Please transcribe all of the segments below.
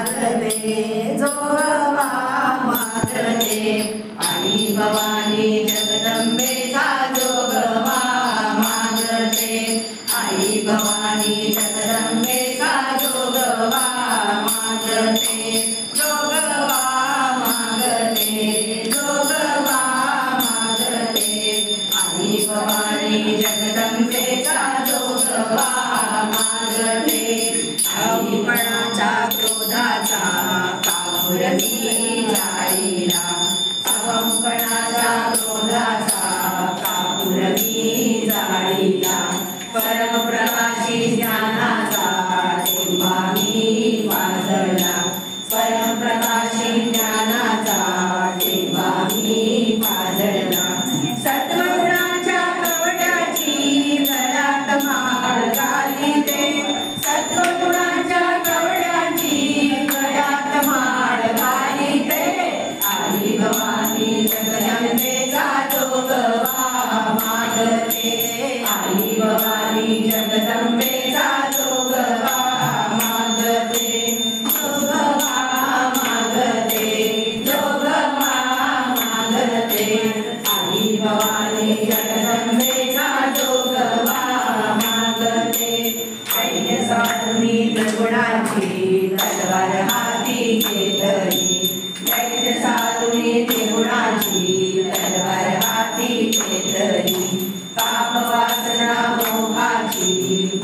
मागते जोगवा मागते आई भवानी जगदंबेचा जोगवा मागते आई भवानी जगदंबेचा जोगवा मागते जोगवा मागते जोगवा मागते आई भवानी जगदंबेचा जोगवा मागते अहंपणाचा क्रोधाचा कापुरती जाळीला अहंपणाचा क्रोधाचा कापुरती जाळीला परमप्रकाशी ज्ञानाचा टेंबाही वाजला परमप्रकाशी ज्ञानाचा टेंबाही वाजला सत्वगुणाच्या कवड्याची गळ्यात माळ घालीते सत्वगुणाच्या कवड्याची गळ्यात माळ घालीते आई भवानी जगदंबेचा जोगवा मागते आई भवानी जगदंबेचा जोगवा मागते जोगवा मागते जोगवा मागते आई भवानी जगदंबेचा जोगवा मागते ऐन साधुनी त्रिगुणाची तलवार हाती घेतली ऐन साधुनी त्रिगुणाची तलवार हाती घेतली पाप वासना मोहाची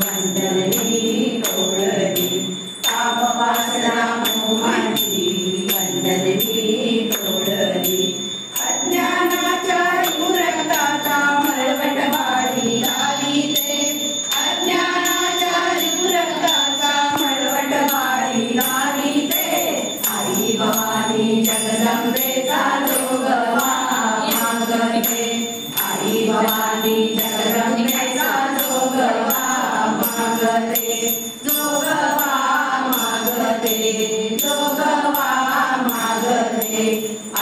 बंधनी तोडली पाप वासना मोहाची बंधनी तोडली अज्ञानाच्या रक्ताचा मळवट बाळी घालीते अज्ञानाच्या रक्ताचा मळवट बाळी घालीते आई भवानी जगदंबेचा जोगवा मागते आई भवानी जगदंबेचा जोगवा मागते जोगवा मागते जोगवा मागते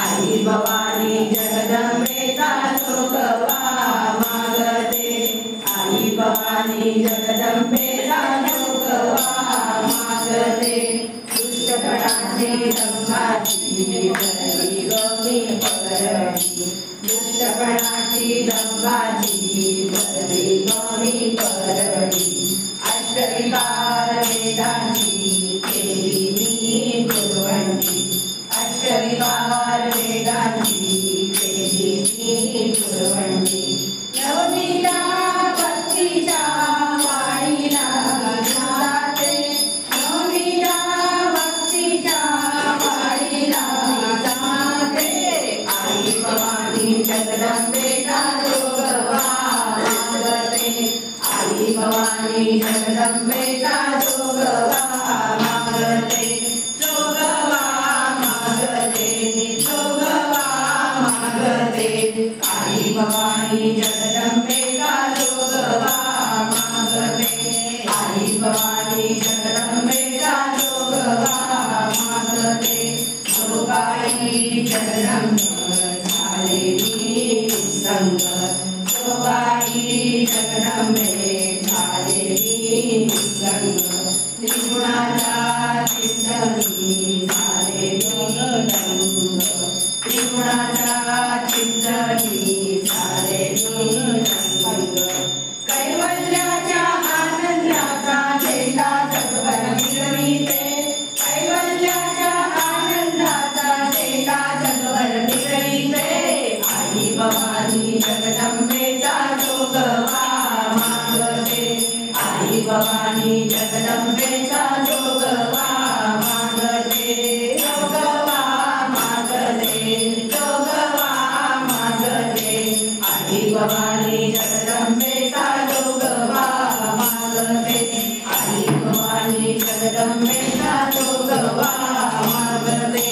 आई भवानी जगदंबेचा जोगवा मागते आई भवानी जगदंबेचा जोगवा मागते दुष्टपणाची दंभाची परडी गमी परडी दुष्टपणाची दंभाची परडी गमी परडी अष्टविकार वेदांची केली मी गुरवंती अष्टविकार वेदांची केली मी गुरवंती नवमीला भक्तीच्या वाणीला जाते नवमीला भक्तीच्या वाणीला जाते आई भवानी जगदंबेचा जोगवा मागते आई भवानी जगदंबेचा जोगवा मागते जोगवा मागते जोगवा मागते आई भवानी जगदंबेचा जोगवा मागते आई भवानी जगदंबेचा जोगवा मागते जोगाई जगदंब झालेली संग जोगाई जगदंबे झालेली संग त्रिगुणाचा चिंतनी झाले रंग त्रिगुणाचा चिंतनी झाले रंग कैवल्याच्या आनंदाचा झेंडा जगभर मिरविते कैवल्याच्या आनंदाचा झेंडा जगभर मिरविते आई भवानी जगदंबेचा जोगवा मागते आई भवानी जगदंबेचा जोगवा मागते जोगवा मागते जोगवा मागते आई भवानी जगदंबेचा जोगवा मागते आई भवानी जगदंबेचा जोगवा मागते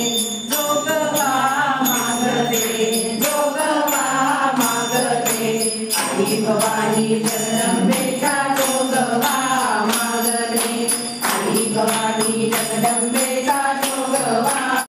जोगवा मागते जोगवा मागते आई भवानी जगदंबेचा